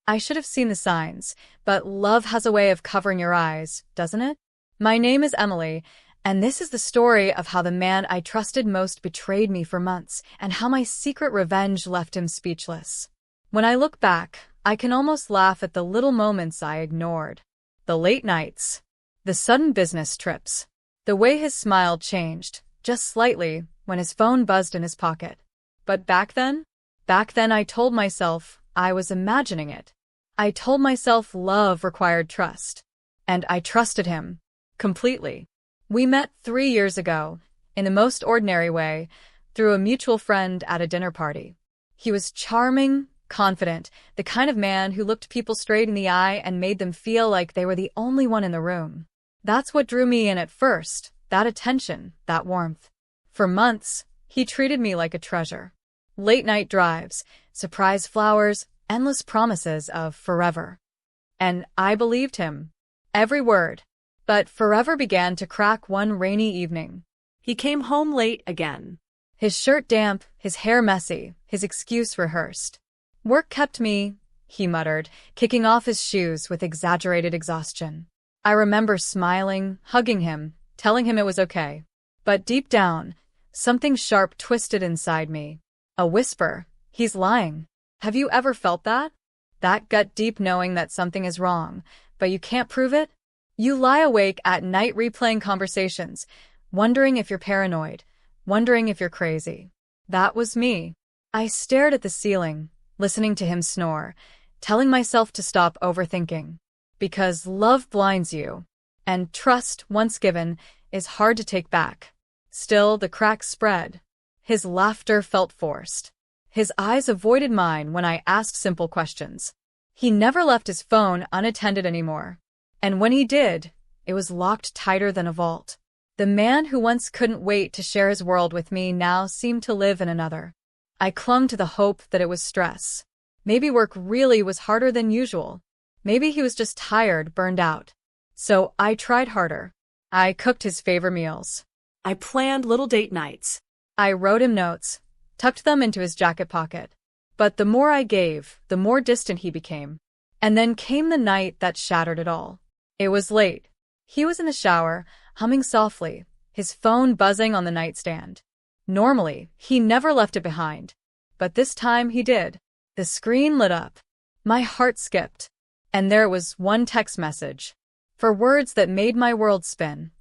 I should have seen the signs, but love has a way of covering your eyes, doesn't it? My name is Emily, and this is the story of how the man I trusted most betrayed me for months, and how my secret revenge left him speechless. When I look back, I can almost laugh at the little moments I ignored. The late nights, the sudden business trips, the way his smile changed, just slightly, when his phone buzzed in his pocket. But back then I told myself I was imagining it. I told myself love required trust. And I trusted him. Completely. We met 3 years ago, in the most ordinary way, through a mutual friend at a dinner party. He was charming, confident, the kind of man who looked people straight in the eye and made them feel like they were the only one in the room. That's what drew me in at first, that attention, that warmth. For months, he treated me like a treasure. Late-night drives, surprise flowers, endless promises of forever. And I believed him. Every word. But forever began to crack one rainy evening. He came home late again. His shirt damp, his hair messy, his excuse rehearsed. Work kept me, he muttered, kicking off his shoes with exaggerated exhaustion. I remember smiling, hugging him, telling him it was okay. But deep down, something sharp twisted inside me. A whisper, he's lying. Have you ever felt that? That gut-deep knowing that something is wrong, but you can't prove it? You lie awake at night replaying conversations, wondering if you're paranoid, wondering if you're crazy. That was me. I stared at the ceiling, listening to him snore, telling myself to stop overthinking. Because love blinds you, and trust, once given, is hard to take back. Still, the cracks spread. His laughter felt forced. His eyes avoided mine when I asked simple questions. He never left his phone unattended anymore. And when he did, it was locked tighter than a vault. The man who once couldn't wait to share his world with me now seemed to live in another. I clung to the hope that it was stress. Maybe work really was harder than usual. Maybe he was just tired, burned out. So I tried harder. I cooked his favorite meals. I planned little date nights. I wrote him notes, tucked them into his jacket pocket. But the more I gave, the more distant he became. And then came the night that shattered it all. It was late. He was in the shower, humming softly, his phone buzzing on the nightstand. Normally, he never left it behind. But this time he did. The screen lit up. My heart skipped. And there was one text message. For words that made my world spin.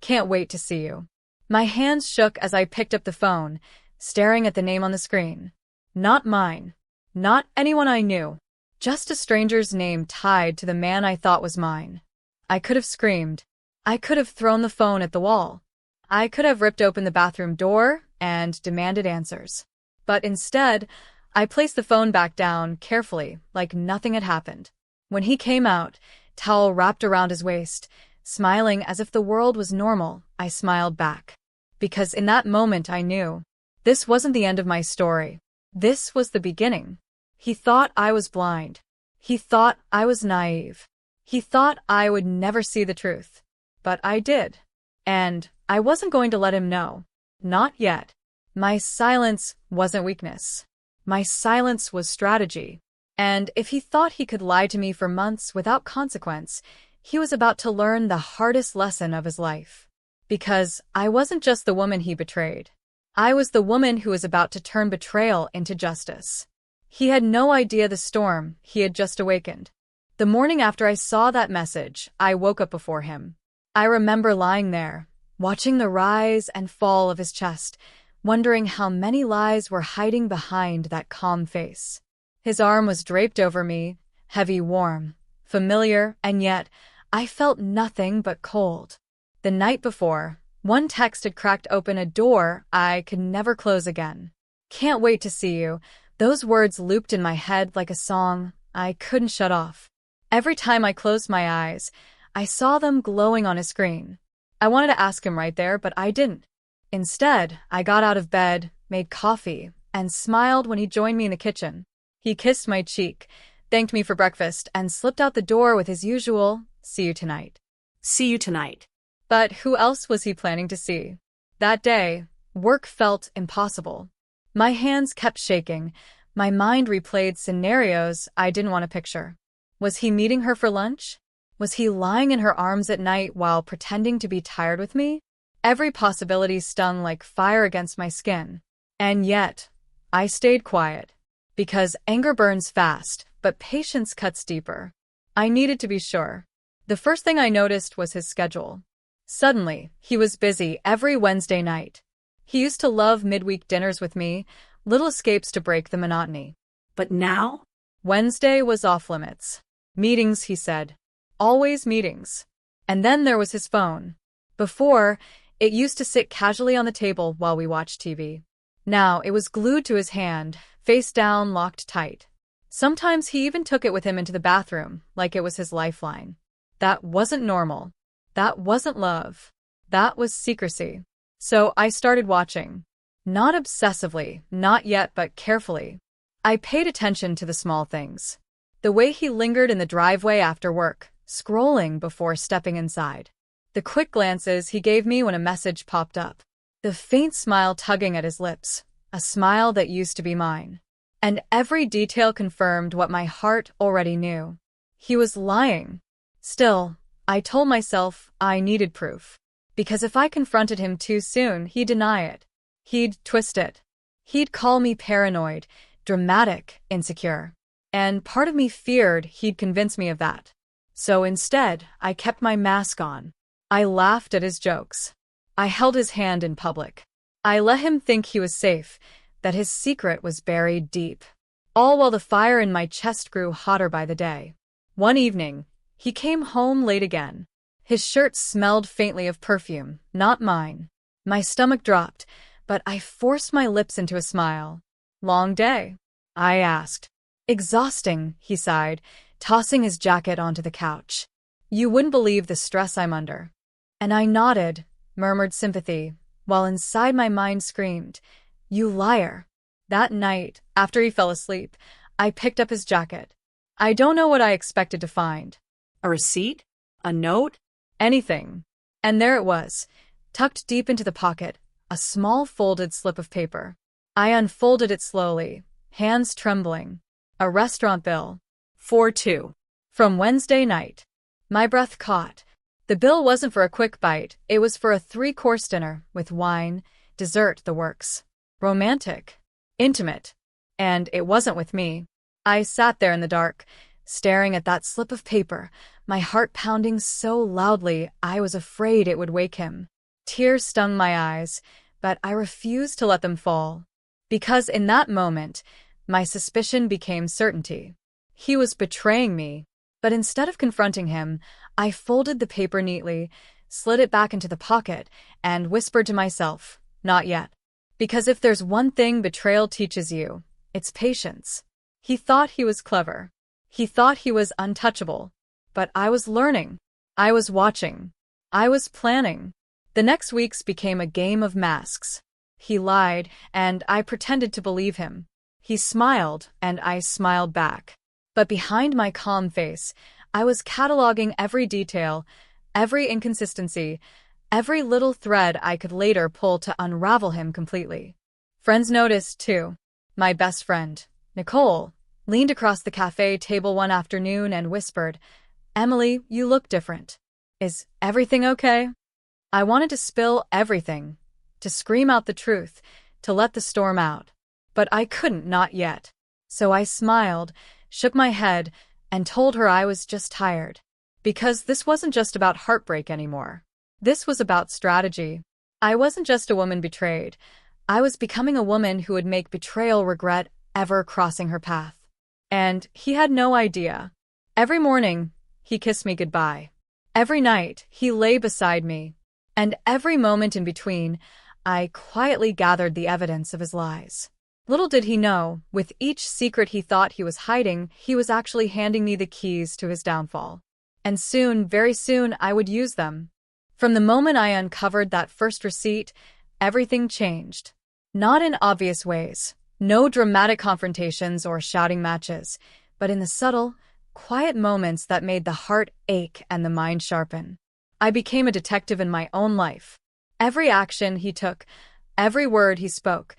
Can't wait to see you. My hands shook as I picked up the phone, staring at the name on the screen. Not mine. Not anyone I knew. Just a stranger's name tied to the man I thought was mine. I could have screamed. I could have thrown the phone at the wall. I could have ripped open the bathroom door and demanded answers. But instead, I placed the phone back down carefully, like nothing had happened. When he came out, towel wrapped around his waist, smiling as if the world was normal, I smiled back. Because in that moment I knew. This wasn't the end of my story. This was the beginning. He thought I was blind. He thought I was naive. He thought I would never see the truth. But I did. And I wasn't going to let him know. Not yet. My silence wasn't weakness. My silence was strategy. And if he thought he could lie to me for months without consequence, he was about to learn the hardest lesson of his life. Because I wasn't just the woman he betrayed. I was the woman who was about to turn betrayal into justice. He had no idea the storm he had just awakened. The morning after I saw that message, I woke up before him. I remember lying there, watching the rise and fall of his chest, wondering how many lies were hiding behind that calm face. His arm was draped over me, heavy, warm, familiar, and yet I felt nothing but cold. The night before, one text had cracked open a door I could never close again. Can't wait to see you. Those words looped in my head like a song I couldn't shut off. Every time I closed my eyes, I saw them glowing on his screen. I wanted to ask him right there, but I didn't. Instead, I got out of bed, made coffee, and smiled when he joined me in the kitchen. He kissed my cheek, thanked me for breakfast, and slipped out the door with his usual, "See you tonight." See you tonight. But who else was he planning to see? That day, work felt impossible. My hands kept shaking, My mind replayed scenarios I didn't want to picture. Was he meeting her for lunch? Was he lying in her arms at night while pretending to be tired with me? Every possibility stung like fire against my skin. And yet, I stayed quiet. Because anger burns fast, but patience cuts deeper. I needed to be sure. The first thing I noticed was his schedule. Suddenly, he was busy every Wednesday night. He used to love midweek dinners with me, little escapes to break the monotony. But now? Wednesday was off limits. Meetings, he said. Always meetings. And then there was his phone. Before, it used to sit casually on the table while we watched TV. Now, it was glued to his hand, face down, locked tight. Sometimes he even took it with him into the bathroom, like it was his lifeline. That wasn't normal. That wasn't love. That was secrecy. So I started watching. Not obsessively, not yet, but carefully. I paid attention to the small things. The way he lingered in the driveway after work, scrolling before stepping inside. The quick glances he gave me when a message popped up. The faint smile tugging at his lips, a smile that used to be mine. And every detail confirmed what my heart already knew. He was lying. Still, I told myself I needed proof. Because if I confronted him too soon, he'd deny it. He'd twist it. He'd call me paranoid, dramatic, insecure. And part of me feared he'd convince me of that. So instead, I kept my mask on. I laughed at his jokes. I held his hand in public. I let him think he was safe, that his secret was buried deep. All while the fire in my chest grew hotter by the day. One evening, he came home late again. His shirt smelled faintly of perfume, not mine. My stomach dropped, but I forced my lips into a smile. Long day? I asked. Exhausting, he sighed, tossing his jacket onto the couch. You wouldn't believe the stress I'm under. And I nodded, murmured sympathy, while inside my mind screamed, You liar. That night, after he fell asleep, I picked up his jacket. I don't know what I expected to find. A receipt? A note? Anything. And there it was, tucked deep into the pocket, a small folded slip of paper. I unfolded it slowly, hands trembling. A restaurant bill. For two. From Wednesday night. My breath caught. The bill wasn't for a quick bite, it was for a 3-course dinner, with wine, dessert, the works. Romantic. Intimate. And it wasn't with me. I sat there in the dark, staring at that slip of paper, my heart pounding so loudly I was afraid it would wake him. Tears stung my eyes, but I refused to let them fall. Because in that moment, my suspicion became certainty. He was betraying me. But instead of confronting him, I folded the paper neatly, slid it back into the pocket, and whispered to myself, Not yet. Because if there's one thing betrayal teaches you, it's patience. He thought he was clever. He thought he was untouchable. But I was learning. I was watching. I was planning. The next weeks became a game of masks. He lied, and I pretended to believe him. He smiled, and I smiled back. But behind my calm face, I was cataloging every detail, every inconsistency, every little thread I could later pull to unravel him completely. Friends noticed, too. My best friend, Nicole, leaned across the cafe table one afternoon and whispered, Emily, you look different. Is everything okay? I wanted to spill everything, to scream out the truth, to let the storm out. But I couldn't, not yet. So I smiled, shook my head, and told her I was just tired. Because this wasn't just about heartbreak anymore. This was about strategy. I wasn't just a woman betrayed. I was becoming a woman who would make betrayal regret ever crossing her path. And he had no idea. Every morning, he kissed me goodbye. Every night, he lay beside me. And every moment in between, I quietly gathered the evidence of his lies. Little did he know, with each secret he thought he was hiding, he was actually handing me the keys to his downfall. And soon, very soon, I would use them. From the moment I uncovered that first receipt, everything changed. Not in obvious ways, no dramatic confrontations or shouting matches, but in the subtle, quiet moments that made the heart ache and the mind sharpen. I became a detective in my own life. Every action he took, every word he spoke,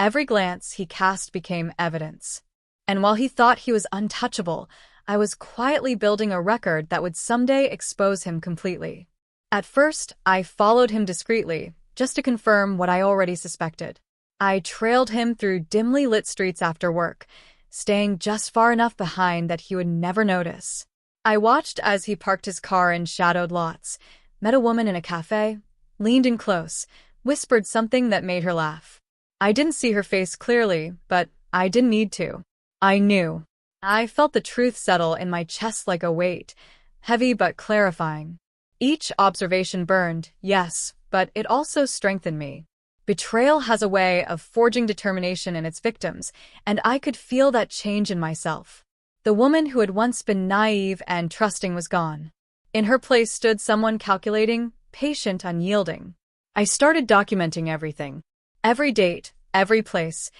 Every glance he cast became evidence. And while he thought he was untouchable, I was quietly building a record that would someday expose him completely. At first, I followed him discreetly, just to confirm what I already suspected. I trailed him through dimly lit streets after work, staying just far enough behind that he would never notice. I watched as he parked his car in shadowed lots, met a woman in a cafe, leaned in close, whispered something that made her laugh. I didn't see her face clearly, but I didn't need to. I knew. I felt the truth settle in my chest like a weight, heavy but clarifying. Each observation burned, yes, but it also strengthened me. Betrayal has a way of forging determination in its victims, and I could feel that change in myself. The woman who had once been naive and trusting was gone. In her place stood someone calculating, patient, unyielding. I started documenting everything. Every date, every place,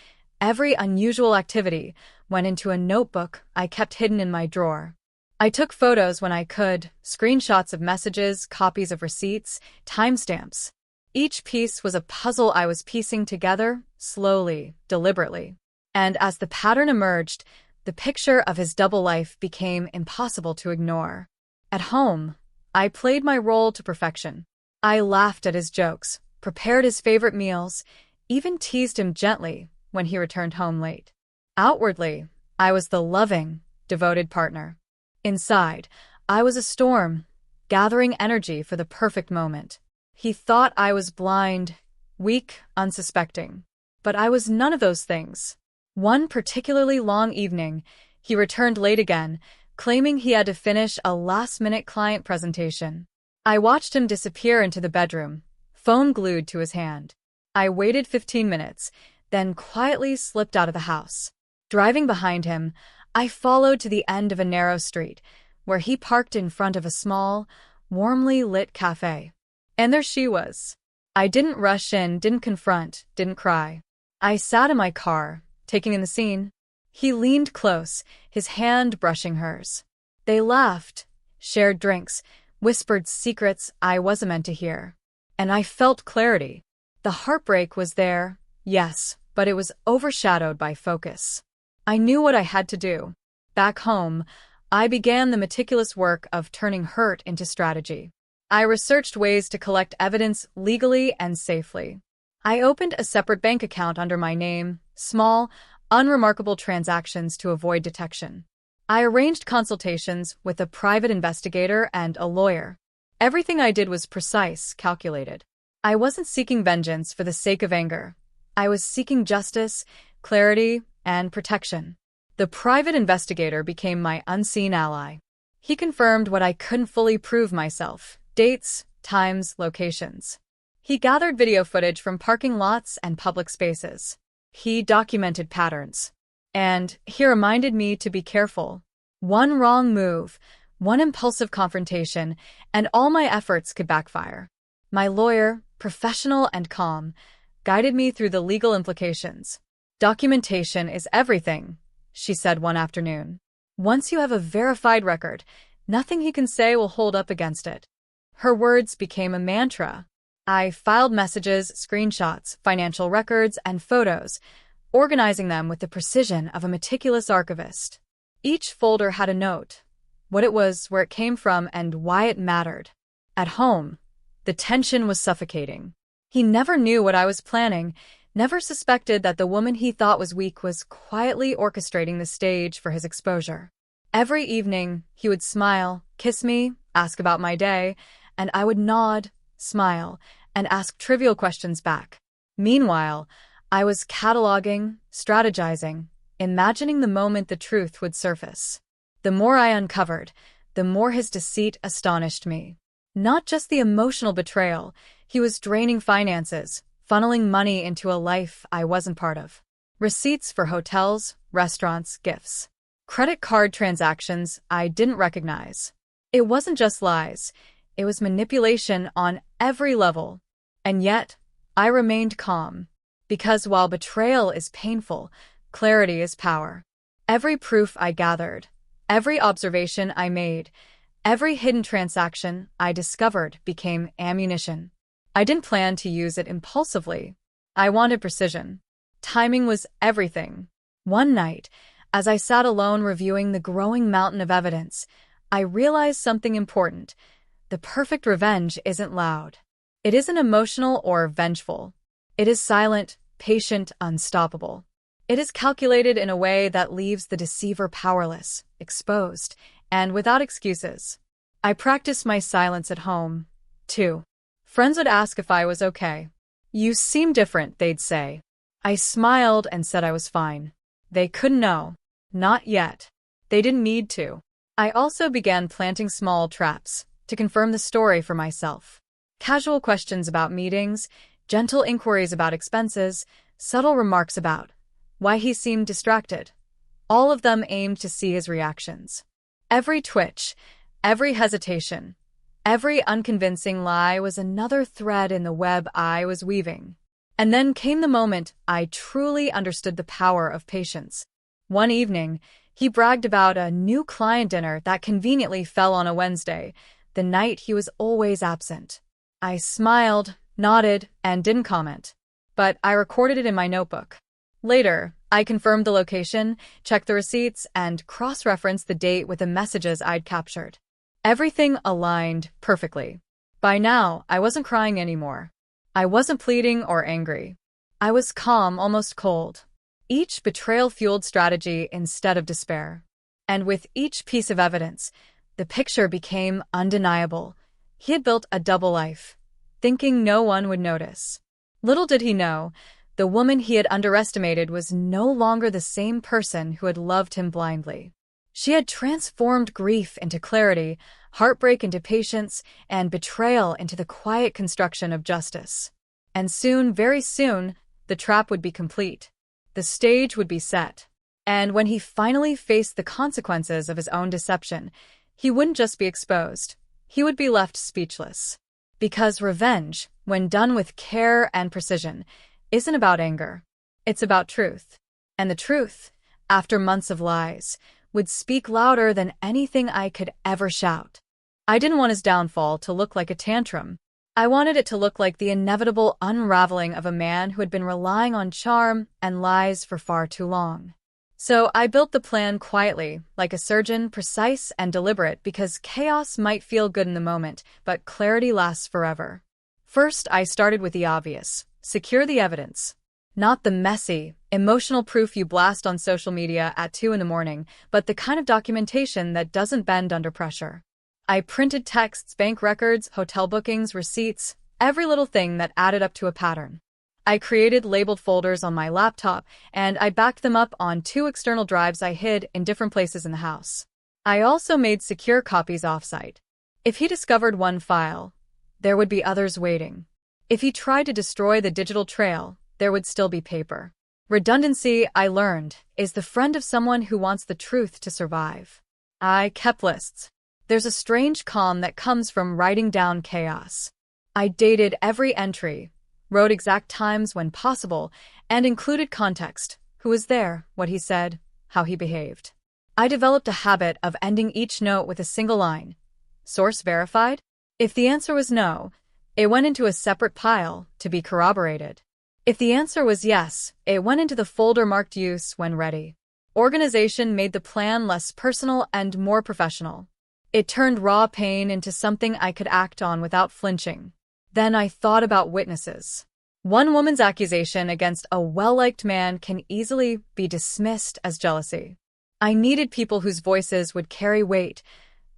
every unusual activity went into a notebook I kept hidden in my drawer. I took photos when I could, screenshots of messages, copies of receipts, timestamps. Each piece was a puzzle I was piecing together, slowly, deliberately. And as the pattern emerged, the picture of his double life became impossible to ignore. At home, I played my role to perfection. I laughed at his jokes, prepared his favorite meals, even teased him gently when he returned home late. Outwardly, I was the loving, devoted partner. Inside, I was a storm, gathering energy for the perfect moment. He thought I was blind, weak, unsuspecting. But I was none of those things. One particularly long evening, he returned late again, claiming he had to finish a last-minute client presentation. I watched him disappear into the bedroom, phone glued to his hand. I waited 15 minutes, then quietly slipped out of the house. Driving behind him, I followed to the end of a narrow street, where he parked in front of a small, warmly lit cafe. And there she was. I didn't rush in, didn't confront, didn't cry. I sat in my car, taking in the scene. He leaned close, his hand brushing hers. They laughed, shared drinks, whispered secrets I wasn't meant to hear. And I felt clarity. The heartbreak was there, yes, but it was overshadowed by focus. I knew what I had to do. Back home, I began the meticulous work of turning hurt into strategy. I researched ways to collect evidence legally and safely. I opened a separate bank account under my name, small, unremarkable transactions to avoid detection. I arranged consultations with a private investigator and a lawyer. Everything I did was precise, calculated. I wasn't seeking vengeance for the sake of anger. I was seeking justice, clarity, and protection. The private investigator became my unseen ally. He confirmed what I couldn't fully prove myself: dates, times, locations. He gathered video footage from parking lots and public spaces. He documented patterns. And he reminded me to be careful. One wrong move, one impulsive confrontation, and all my efforts could backfire. My lawyer, professional and calm, guided me through the legal implications. "Documentation is everything," she said one afternoon. "Once you have a verified record, nothing he can say will hold up against it." Her words became a mantra. I filed messages, screenshots, financial records, and photos, organizing them with the precision of a meticulous archivist. Each folder had a note: what it was, where it came from, and why it mattered. At home, the tension was suffocating. He never knew what I was planning, never suspected that the woman he thought was weak was quietly orchestrating the stage for his exposure. Every evening, he would smile, kiss me, ask about my day, and I would nod, smile, and ask trivial questions back. Meanwhile, I was cataloging, strategizing, imagining the moment the truth would surface. The more I uncovered, the more his deceit astonished me. Not just the emotional betrayal, he was draining finances, funneling money into a life I wasn't part of. Receipts for hotels, restaurants, gifts. Credit card transactions I didn't recognize. It wasn't just lies, it was manipulation on every level. And yet, I remained calm. Because while betrayal is painful, clarity is power. Every proof I gathered, every observation I made, every hidden transaction I discovered became ammunition. I didn't plan to use it impulsively. I wanted precision. Timing was everything. One night, as I sat alone reviewing the growing mountain of evidence, I realized something important. The perfect revenge isn't loud. It isn't emotional or vengeful. It is silent, patient, unstoppable. It is calculated in a way that leaves the deceiver powerless, exposed, and without excuses. I practiced my silence at home, too. Friends would ask if I was okay. "You seem different," they'd say. I smiled and said I was fine. They couldn't know. Not yet. They didn't need to. I also began planting small traps to confirm the story for myself. Casual questions about meetings, gentle inquiries about expenses, subtle remarks about why he seemed distracted. All of them aimed to see his reactions. Every twitch, every hesitation, every unconvincing lie was another thread in the web I was weaving. And then came the moment I truly understood the power of patience. One evening, he bragged about a new client dinner that conveniently fell on a Wednesday, the night he was always absent. I smiled, nodded, and didn't comment. But I recorded it in my notebook. Later, I confirmed the location, checked the receipts, and cross-referenced the date with the messages I'd captured. Everything aligned perfectly. By now, I wasn't crying anymore. I wasn't pleading or angry. I was calm, almost cold. Each betrayal-fueled strategy instead of despair. And with each piece of evidence, the picture became undeniable. He had built a double life, thinking no one would notice. Little did he know, the woman he had underestimated was no longer the same person who had loved him blindly. She had transformed grief into clarity, heartbreak into patience, and betrayal into the quiet construction of justice. And soon, very soon, the trap would be complete. The stage would be set. And when he finally faced the consequences of his own deception, he wouldn't just be exposed. He would be left speechless. Because revenge, when done with care and precision, isn't about anger. It's about truth. And the truth, after months of lies, would speak louder than anything I could ever shout. I didn't want his downfall to look like a tantrum. I wanted it to look like the inevitable unraveling of a man who had been relying on charm and lies for far too long. So I built the plan quietly, like a surgeon, precise and deliberate, because chaos might feel good in the moment, but clarity lasts forever. First, I started with the obvious. Secure the evidence. Not the messy, emotional proof you blast on social media at 2 a.m, but the kind of documentation that doesn't bend under pressure. I printed texts, bank records, hotel bookings, receipts, every little thing that added up to a pattern. I created labeled folders on my laptop, and I backed them up on 2 external drives I hid in different places in the house. I also made secure copies offsite. If he discovered one file, there would be others waiting. If he tried to destroy the digital trail, there would still be paper. Redundancy, I learned, is the friend of someone who wants the truth to survive. I kept lists. There's a strange calm that comes from writing down chaos. I dated every entry, wrote exact times when possible, and included context: who was there, what he said, how he behaved. I developed a habit of ending each note with a single line. Source verified? If the answer was no, it went into a separate pile to be corroborated. If the answer was yes, it went into the folder marked use when ready. Organization made the plan less personal and more professional. It turned raw pain into something I could act on without flinching. Then I thought about witnesses. One woman's accusation against a well-liked man can easily be dismissed as jealousy. I needed people whose voices would carry weight,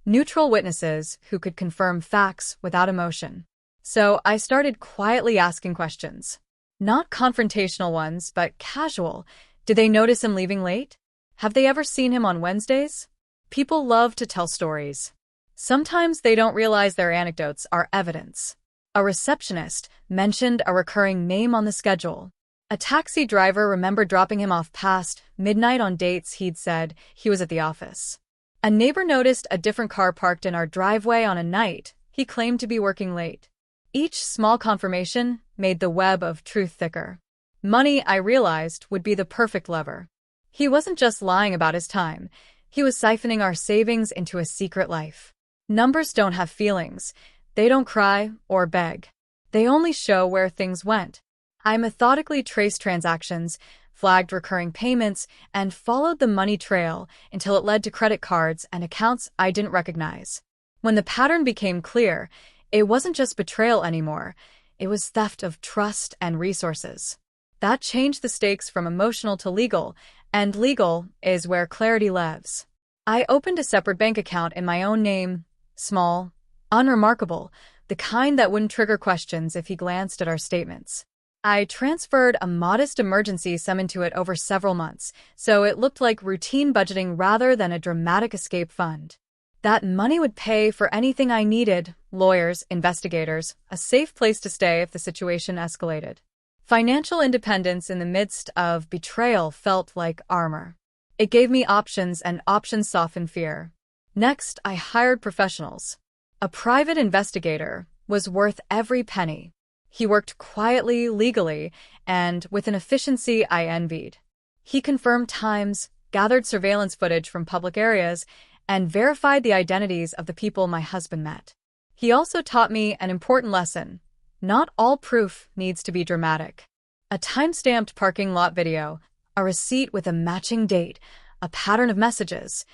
neutral witnesses who could confirm facts without emotion. So I started quietly asking questions. Not confrontational ones, but casual. Did they notice him leaving late? Have they ever seen him on Wednesdays? People love to tell stories. Sometimes they don't realize their anecdotes are evidence. A receptionist mentioned a recurring name on the schedule. A taxi driver remembered dropping him off past midnight on dates he'd said he was at the office. A neighbor noticed a different car parked in our driveway on a night he claimed to be working late. Each small confirmation made the web of truth thicker. Money, I realized, would be the perfect lever. He wasn't just lying about his time. He was siphoning our savings into a secret life. Numbers don't have feelings. They don't cry or beg. They only show where things went. I methodically traced transactions, flagged recurring payments, and followed the money trail until it led to credit cards and accounts I didn't recognize. When the pattern became clear, it wasn't just betrayal anymore, it was theft of trust and resources. That changed the stakes from emotional to legal, and legal is where clarity lives. I opened a separate bank account in my own name, small, unremarkable, the kind that wouldn't trigger questions if he glanced at our statements. I transferred a modest emergency sum into it over several months, so it looked like routine budgeting rather than a dramatic escape fund. That money would pay for anything I needed: lawyers, investigators, a safe place to stay if the situation escalated. Financial independence in the midst of betrayal felt like armor. It gave me options, and options soften fear. Next, I hired professionals. A private investigator was worth every penny. He worked quietly, legally, and with an efficiency I envied. He confirmed times, gathered surveillance footage from public areas, and verified the identities of the people my husband met. He also taught me an important lesson. Not all proof needs to be dramatic. A time-stamped parking lot video, a receipt with a matching date, a pattern of messages.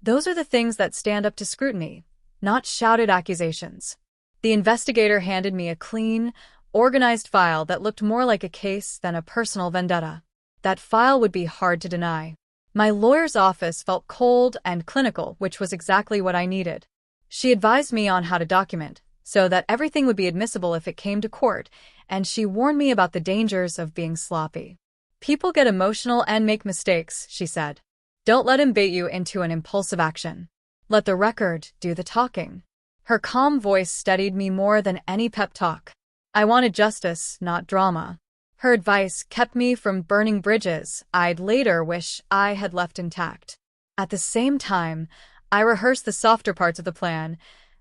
Those are the things that stand up to scrutiny, not shouted accusations. The investigator handed me a clean, organized file that looked more like a case than a personal vendetta. That file would be hard to deny. My lawyer's office felt cold and clinical, which was exactly what I needed. She advised me on how to document, so that everything would be admissible if it came to court, and she warned me about the dangers of being sloppy. People get emotional and make mistakes, she said. Don't let him bait you into an impulsive action. Let the record do the talking. Her calm voice steadied me more than any pep talk. I wanted justice, not drama. Her advice kept me from burning bridges I'd later wish I had left intact. At the same time, I rehearsed the softer parts of the plan: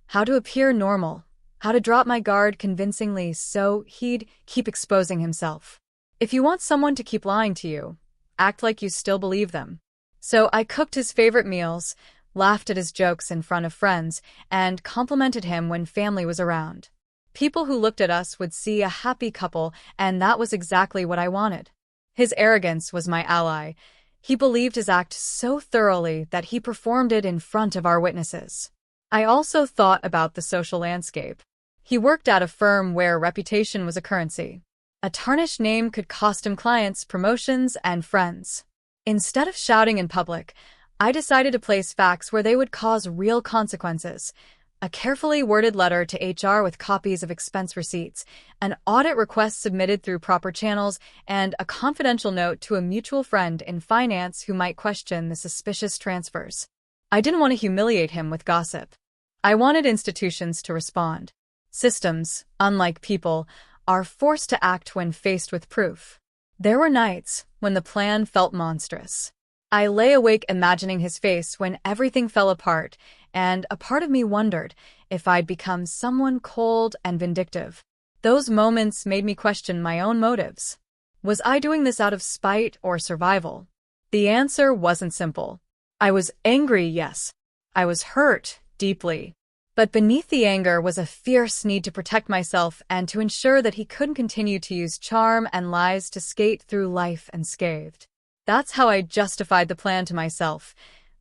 how to appear normal, how to drop my guard convincingly so he'd keep exposing himself. If you want someone to keep lying to you, act like you still believe them. So I cooked his favorite meals, laughed at his jokes in front of friends, and complimented him when family was around. People who looked at us would see a happy couple, and that was exactly what I wanted. His arrogance was my ally. He believed his act so thoroughly that he performed it in front of our witnesses. I also thought about the social landscape. He worked at a firm where reputation was a currency. A tarnished name could cost him clients, promotions, and friends. Instead of shouting in public, I decided to place facts where they would cause real consequences. A carefully worded letter to HR with copies of expense receipts, an audit request submitted through proper channels, and a confidential note to a mutual friend in finance who might question the suspicious transfers. I didn't want to humiliate him with gossip. I wanted institutions to respond. Systems, unlike people, are forced to act when faced with proof. There were nights when the plan felt monstrous. I lay awake imagining his face when everything fell apart, and a part of me wondered if I'd become someone cold and vindictive. Those moments made me question my own motives. Was I doing this out of spite or survival? The answer wasn't simple. I was angry, yes. I was hurt, deeply. But beneath the anger was a fierce need to protect myself and to ensure that he couldn't continue to use charm and lies to skate through life unscathed. That's how I justified the plan to myself.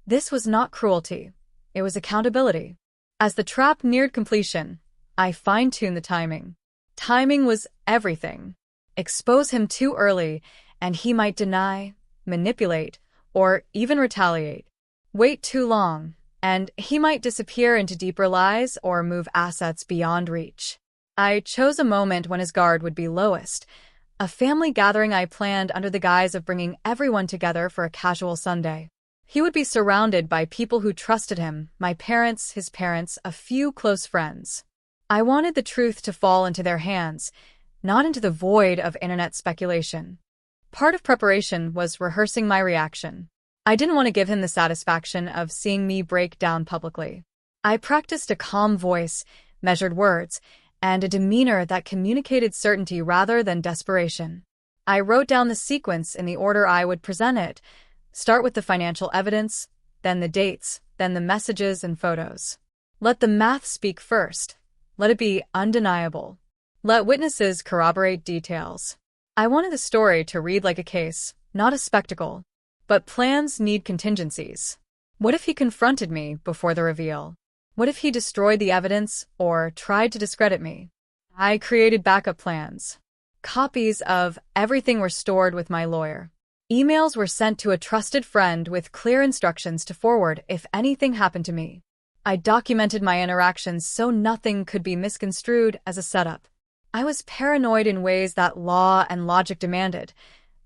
This was not cruelty. It was accountability. As the trap neared completion, I fine-tuned the timing. Timing was everything. Expose him too early, and he might deny, manipulate, or even retaliate. Wait too long, and he might disappear into deeper lies or move assets beyond reach. I chose a moment when his guard would be lowest, a family gathering I planned under the guise of bringing everyone together for a casual Sunday. He would be surrounded by people who trusted him, my parents, his parents, a few close friends. I wanted the truth to fall into their hands, not into the void of internet speculation. Part of preparation was rehearsing my reaction. I didn't want to give him the satisfaction of seeing me break down publicly. I practiced a calm voice, measured words, and a demeanor that communicated certainty rather than desperation. I wrote down the sequence in the order I would present it. Start with the financial evidence, then the dates, then the messages and photos. Let the math speak first. Let it be undeniable. Let witnesses corroborate details. I wanted the story to read like a case, not a spectacle. But plans need contingencies. What if he confronted me before the reveal? What if he destroyed the evidence or tried to discredit me? I created backup plans. Copies of everything were stored with my lawyer. Emails were sent to a trusted friend with clear instructions to forward if anything happened to me. I documented my interactions so nothing could be misconstrued as a setup. I was paranoid in ways that law and logic demanded,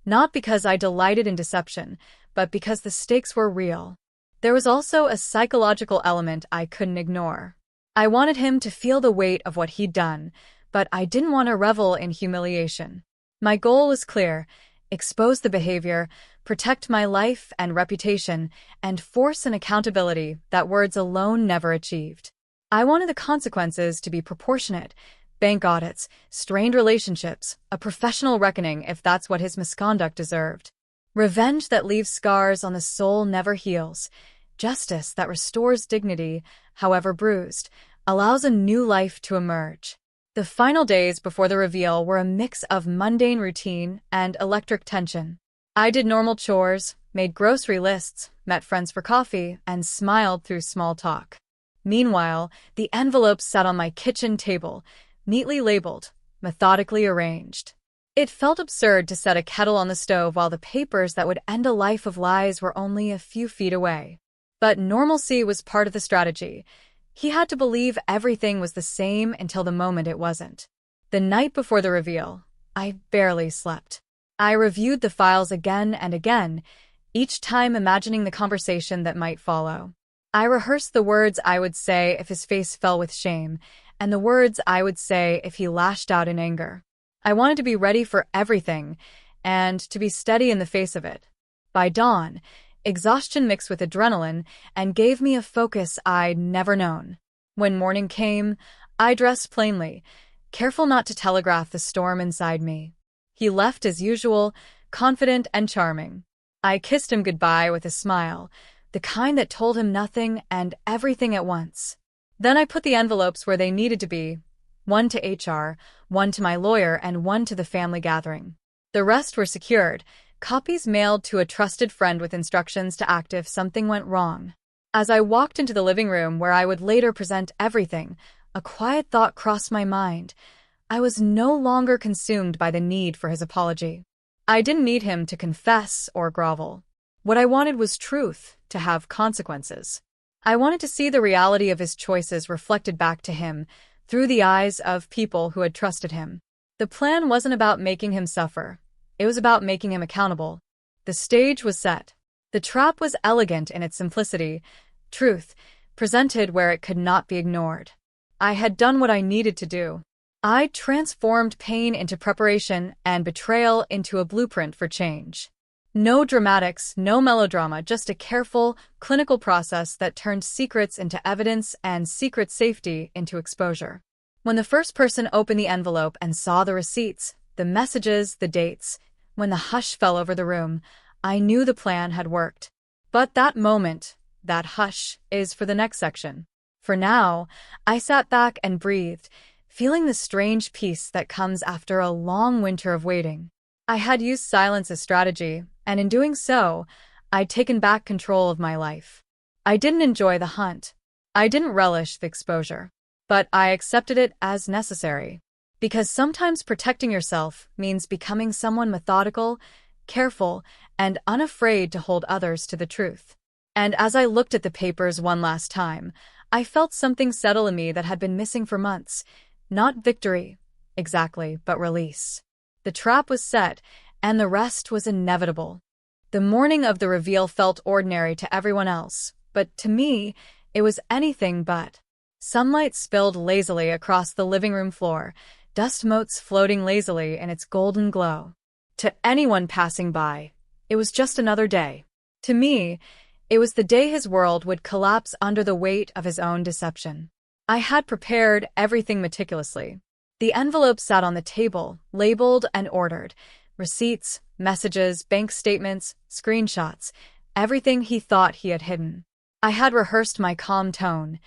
not because I delighted in deception, but because the stakes were real. There was also a psychological element I couldn't ignore. I wanted him to feel the weight of what he'd done, but I didn't want to revel in humiliation. My goal was clear: expose the behavior, protect my life and reputation, and force an accountability that words alone never achieved. I wanted the consequences to be proportionate: bank audits, strained relationships, a professional reckoning if that's what his misconduct deserved. Revenge that leaves scars on the soul never heals. Justice that restores dignity, however bruised, allows a new life to emerge. The final days before the reveal were a mix of mundane routine and electric tension. I did normal chores, made grocery lists, met friends for coffee, and smiled through small talk. Meanwhile, the envelopes sat on my kitchen table, neatly labeled, methodically arranged. It felt absurd to set a kettle on the stove while the papers that would end a life of lies were only a few feet away. But normalcy was part of the strategy. He had to believe everything was the same until the moment it wasn't. The night before the reveal, I barely slept. I reviewed the files again and again, each time imagining the conversation that might follow. I rehearsed the words I would say if his face fell with shame, and the words I would say if he lashed out in anger. I wanted to be ready for everything, and to be steady in the face of it. By dawn, exhaustion mixed with adrenaline and gave me a focus I'd never known. When morning came, I dressed plainly, careful not to telegraph the storm inside me. He left as usual, confident and charming. I kissed him goodbye with a smile, the kind that told him nothing and everything at once. Then I put the envelopes where they needed to be, one to HR, one to my lawyer, and one to the family gathering. The rest were secured, copies mailed to a trusted friend with instructions to act if something went wrong. As I walked into the living room where I would later present everything, a quiet thought crossed my mind. I was no longer consumed by the need for his apology. I didn't need him to confess or grovel. What I wanted was truth, to have consequences. I wanted to see the reality of his choices reflected back to him, through the eyes of people who had trusted him. The plan wasn't about making him suffer. It was about making him accountable. The stage was set. The trap was elegant in its simplicity, truth, presented where it could not be ignored. I had done what I needed to do. I transformed pain into preparation and betrayal into a blueprint for change. No dramatics, no melodrama, just a careful, clinical process that turned secrets into evidence and secret safety into exposure. When the first person opened the envelope and saw the receipts, the messages, the dates, when the hush fell over the room, I knew the plan had worked. But that moment, that hush, is for the next section. For now, I sat back and breathed, feeling the strange peace that comes after a long winter of waiting. I had used silence as strategy, and in doing so, I'd taken back control of my life. I didn't enjoy the hunt. I didn't relish the exposure. But I accepted it as necessary. Because sometimes protecting yourself means becoming someone methodical, careful, and unafraid to hold others to the truth. And as I looked at the papers one last time, I felt something settle in me that had been missing for months. Not victory, exactly, but release. The trap was set, and the rest was inevitable. The morning of the reveal felt ordinary to everyone else, but to me, it was anything but. Sunlight spilled lazily across the living room floor, dust motes floating lazily in its golden glow. To anyone passing by, it was just another day. To me, it was the day his world would collapse under the weight of his own deception. I had prepared everything meticulously. The envelopes sat on the table, labeled and ordered. Receipts, messages, bank statements, screenshots, everything he thought he had hidden. I had rehearsed my calm tone,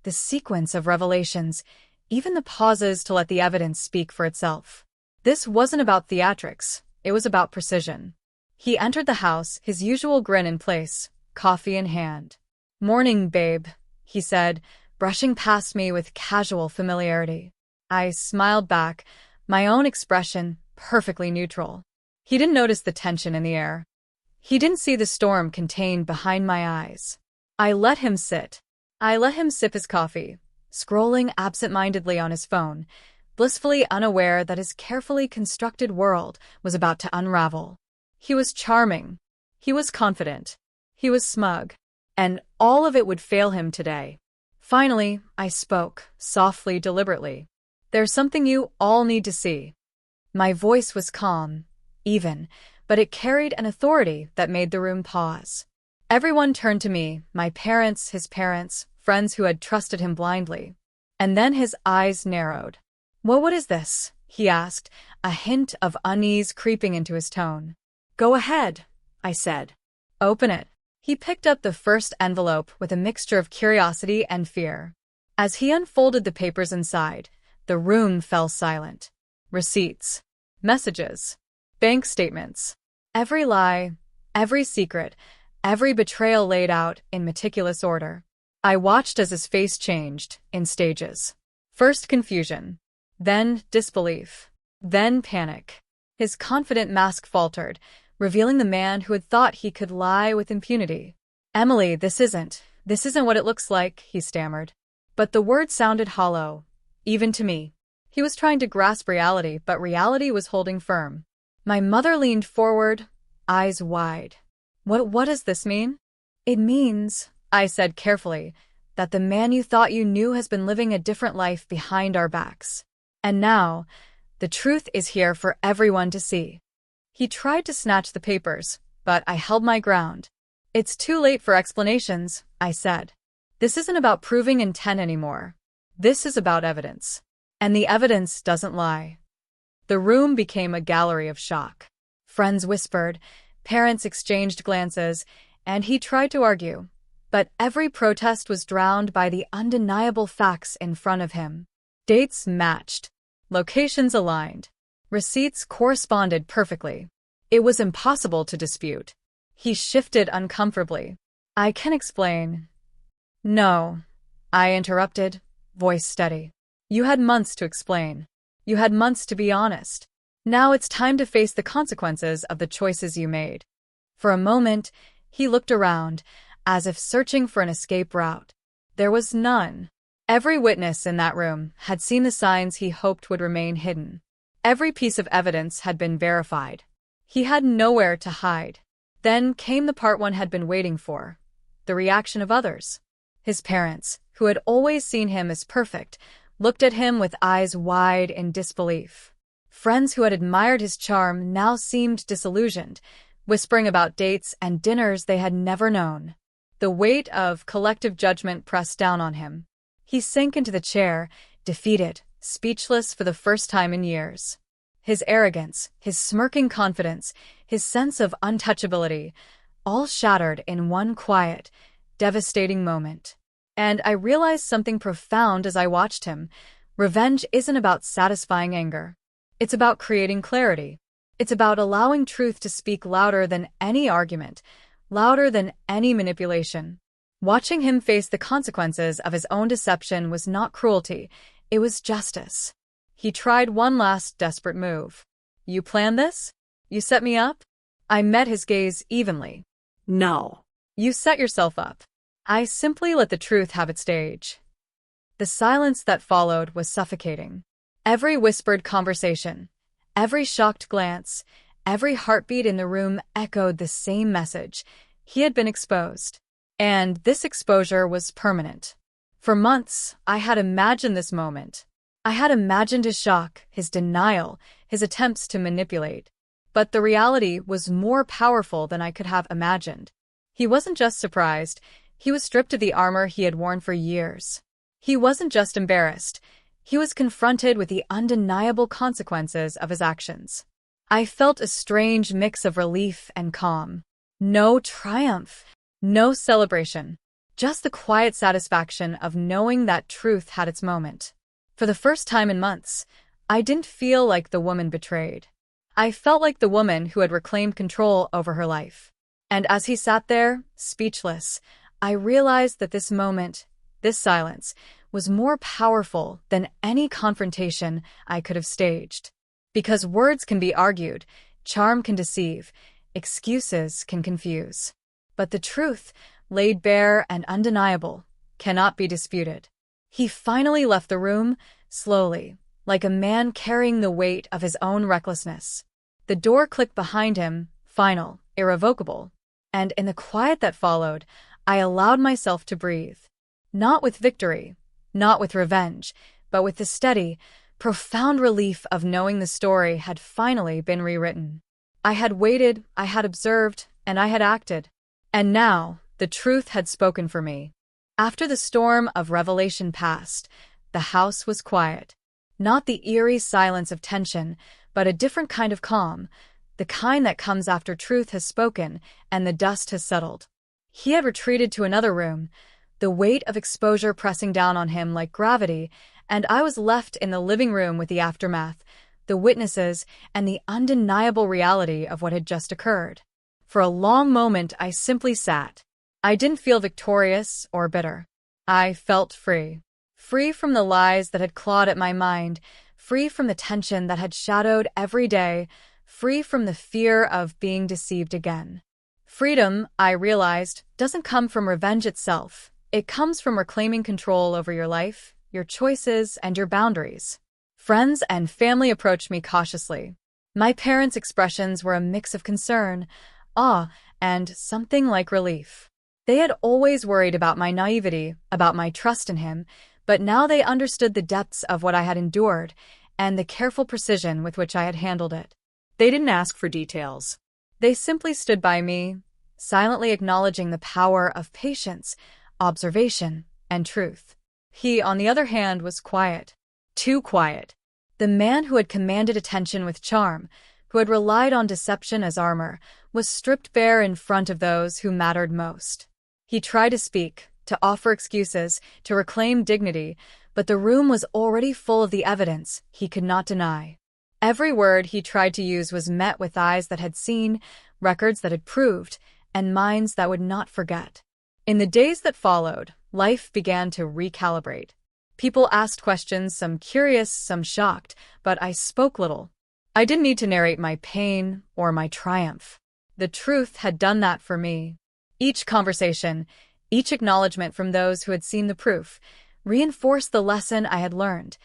the sequence of revelations, even the pauses to let the evidence speak for itself. This wasn't about theatrics, it was about precision. He entered the house, his usual grin in place, coffee in hand. "Morning, babe," he said, brushing past me with casual familiarity. I smiled back, my own expression perfectly neutral. He didn't notice the tension in the air. He didn't see the storm contained behind my eyes. I let him sit. I let him sip his coffee, scrolling absent-mindedly on his phone, blissfully unaware that his carefully constructed world was about to unravel. He was charming. He was confident. He was smug. And all of it would fail him today. Finally, I spoke, softly, deliberately. "There's something you all need to see." My voice was calm, even, but it carried an authority that made the room pause. Everyone turned to me, my parents, his parents, friends who had trusted him blindly. And then his eyes narrowed. What is this?" he asked, a hint of unease creeping into his tone. "Go ahead," I said. "Open it." He picked up the first envelope with a mixture of curiosity and fear. As he unfolded the papers inside, the room fell silent. Receipts, messages, bank statements. Every lie, every secret, every betrayal laid out in meticulous order. I watched as his face changed, in stages. First confusion, then disbelief, then panic. His confident mask faltered, revealing the man who had thought he could lie with impunity. "Emily, this isn't what it looks like," he stammered. But the words sounded hollow, even to me. He was trying to grasp reality, but reality was holding firm. My mother leaned forward, eyes wide. What does this mean?" "It means," I said carefully, "that the man you thought you knew has been living a different life behind our backs. And now, the truth is here for everyone to see." He tried to snatch the papers, but I held my ground. "It's too late for explanations," I said. "This isn't about proving intent anymore. This is about evidence. And the evidence doesn't lie." The room became a gallery of shock. Friends whispered, parents exchanged glances, and he tried to argue. But every protest was drowned by the undeniable facts in front of him. Dates matched. Locations aligned. Receipts corresponded perfectly. It was impossible to dispute. He shifted uncomfortably. "I can explain." "No," I interrupted, voice steady. "You had months to explain. You had months to be honest. Now it's time to face the consequences of the choices you made." For a moment, he looked around, as if searching for an escape route. There was none. Every witness in that room had seen the signs he hoped would remain hidden. Every piece of evidence had been verified. He had nowhere to hide. Then came the part one had been waiting for, the reaction of others. His parents, who had always seen him as perfect, looked at him with eyes wide in disbelief. Friends who had admired his charm now seemed disillusioned, whispering about dates and dinners they had never known. The weight of collective judgment pressed down on him. He sank into the chair, defeated, speechless for the first time in years. His arrogance, his smirking confidence, his sense of untouchability, all shattered in one quiet, devastating moment. And I realized something profound as I watched him. Revenge isn't about satisfying anger. It's about creating clarity. It's about allowing truth to speak louder than any argument, louder than any manipulation. Watching him face the consequences of his own deception was not cruelty, it was justice. He tried one last desperate move. "You planned this? You set me up?" I met his gaze evenly. "No." "You set yourself up. I simply let the truth have its stage." The silence that followed was suffocating. Every whispered conversation, every shocked glance, every heartbeat in the room echoed the same message. He had been exposed. And this exposure was permanent. For months, I had imagined this moment. I had imagined his shock, his denial, his attempts to manipulate. But the reality was more powerful than I could have imagined. He wasn't just surprised, he was stripped of the armor he had worn for years. He wasn't just embarrassed, he was confronted with the undeniable consequences of his actions. I felt a strange mix of relief and calm. No triumph, no celebration, just the quiet satisfaction of knowing that truth had its moment. For the first time in months, I didn't feel like the woman betrayed. I felt like the woman who had reclaimed control over her life. And as he sat there, speechless, I realized that this moment, this silence, was more powerful than any confrontation I could have staged. Because words can be argued, charm can deceive, excuses can confuse. But the truth, laid bare and undeniable, cannot be disputed. He finally left the room, slowly, like a man carrying the weight of his own recklessness. The door clicked behind him, final, irrevocable. And in the quiet that followed, I allowed myself to breathe. Not with victory, not with revenge, but with the steady, profound relief of knowing the story had finally been rewritten. I had waited, I had observed, and I had acted. And now, the truth had spoken for me. After the storm of revelation passed, the house was quiet. Not the eerie silence of tension, but a different kind of calm, the kind that comes after truth has spoken and the dust has settled. He had retreated to another room, the weight of exposure pressing down on him like gravity, and I was left in the living room with the aftermath, the witnesses, and the undeniable reality of what had just occurred. For a long moment, I simply sat. I didn't feel victorious or bitter. I felt free. Free from the lies that had clawed at my mind, free from the tension that had shadowed every day, free from the fear of being deceived again. Freedom, I realized, doesn't come from revenge itself. It comes from reclaiming control over your life, your choices, and your boundaries. Friends and family approached me cautiously. My parents' expressions were a mix of concern, awe, and something like relief. They had always worried about my naivety, about my trust in him, but now they understood the depths of what I had endured and the careful precision with which I had handled it. They didn't ask for details. They simply stood by me, silently acknowledging the power of patience, observation, and truth. He, on the other hand, was quiet. Too quiet. The man who had commanded attention with charm, who had relied on deception as armor, was stripped bare in front of those who mattered most. He tried to speak, to offer excuses, to reclaim dignity, but the room was already full of the evidence he could not deny. Every word he tried to use was met with eyes that had seen, records that had proved, and minds that would not forget. In the days that followed, life began to recalibrate. People asked questions, some curious, some shocked, but I spoke little. I didn't need to narrate my pain or my triumph. The truth had done that for me. Each conversation, each acknowledgement from those who had seen the proof, reinforced the lesson I had learned.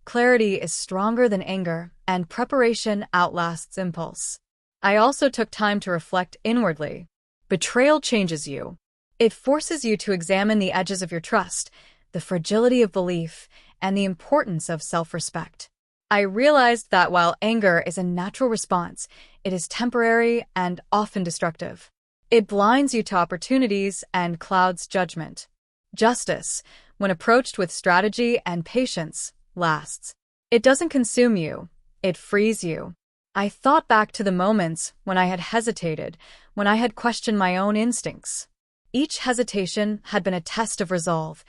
Clarity is stronger than anger, and preparation outlasts impulse. I also took time to reflect inwardly. Betrayal changes you. It forces you to examine the edges of your trust, the fragility of belief, and the importance of self-respect. I realized that while anger is a natural response, it is temporary and often destructive. It blinds you to opportunities and clouds judgment. Justice, when approached with strategy and patience, lasts. It doesn't consume you, it frees you. I thought back to the moments when I had hesitated, when I had questioned my own instincts. Each hesitation had been a test of resolve,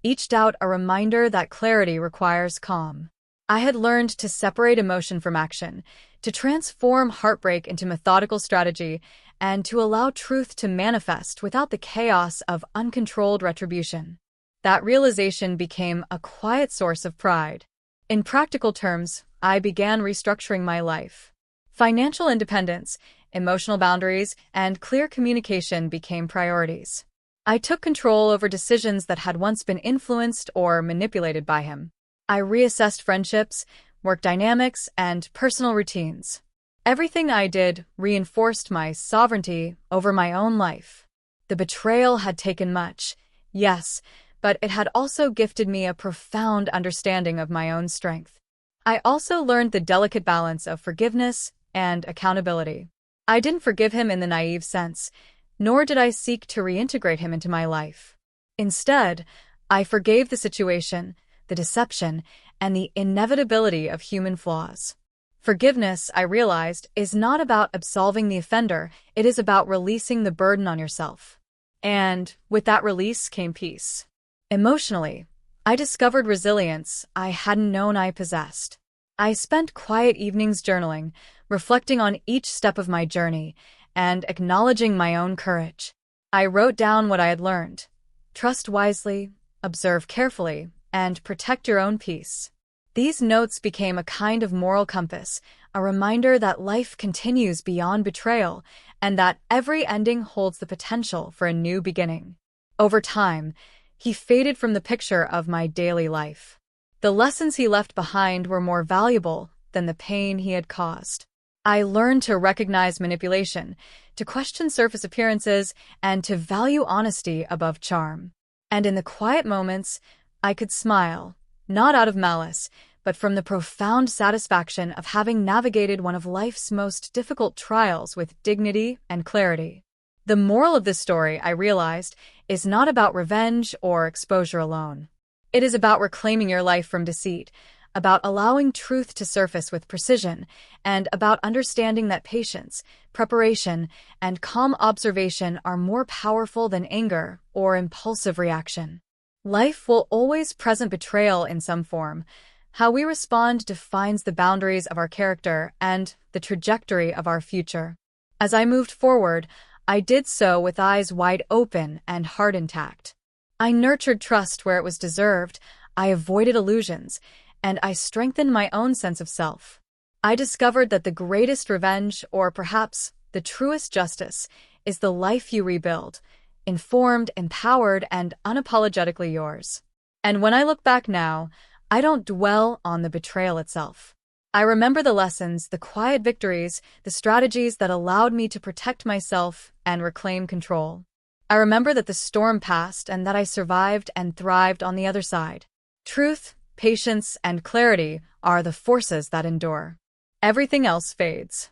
each doubt a reminder that clarity requires calm. I had learned to separate emotion from action, to transform heartbreak into methodical strategy, and to allow truth to manifest without the chaos of uncontrolled retribution. That realization became a quiet source of pride. In practical terms, I began restructuring my life. Financial independence, emotional boundaries, and clear communication became priorities. I took control over decisions that had once been influenced or manipulated by him. I reassessed friendships, work dynamics, and personal routines. Everything I did reinforced my sovereignty over my own life. The betrayal had taken much, yes, but it had also gifted me a profound understanding of my own strength. I also learned the delicate balance of forgiveness and accountability. I didn't forgive him in the naive sense, nor did I seek to reintegrate him into my life. Instead, I forgave the situation, the deception, and the inevitability of human flaws. Forgiveness, I realized, is not about absolving the offender, it is about releasing the burden on yourself. And with that release came peace. Emotionally, I discovered resilience I hadn't known I possessed. I spent quiet evenings journaling, reflecting on each step of my journey, and acknowledging my own courage. I wrote down what I had learned. Trust wisely, observe carefully, and protect your own peace. These notes became a kind of moral compass, a reminder that life continues beyond betrayal and that every ending holds the potential for a new beginning. Over time, he faded from the picture of my daily life. The lessons he left behind were more valuable than the pain he had caused. I learned to recognize manipulation, to question surface appearances, and to value honesty above charm. And in the quiet moments, I could smile, not out of malice, but from the profound satisfaction of having navigated one of life's most difficult trials with dignity and clarity. The moral of this story, I realized, is not about revenge or exposure alone. It is about reclaiming your life from deceit, about allowing truth to surface with precision, and about understanding that patience, preparation, and calm observation are more powerful than anger or impulsive reaction. Life will always present betrayal in some form. How we respond defines the boundaries of our character and the trajectory of our future. As I moved forward, I did so with eyes wide open and heart intact. I nurtured trust where it was deserved, I avoided illusions, and I strengthened my own sense of self. I discovered that the greatest revenge, or perhaps the truest justice, is the life you rebuild, informed, empowered, and unapologetically yours. And when I look back now, I don't dwell on the betrayal itself. I remember the lessons, the quiet victories, the strategies that allowed me to protect myself and reclaim control. I remember that the storm passed and that I survived and thrived on the other side. Truth, patience, and clarity are the forces that endure. Everything else fades.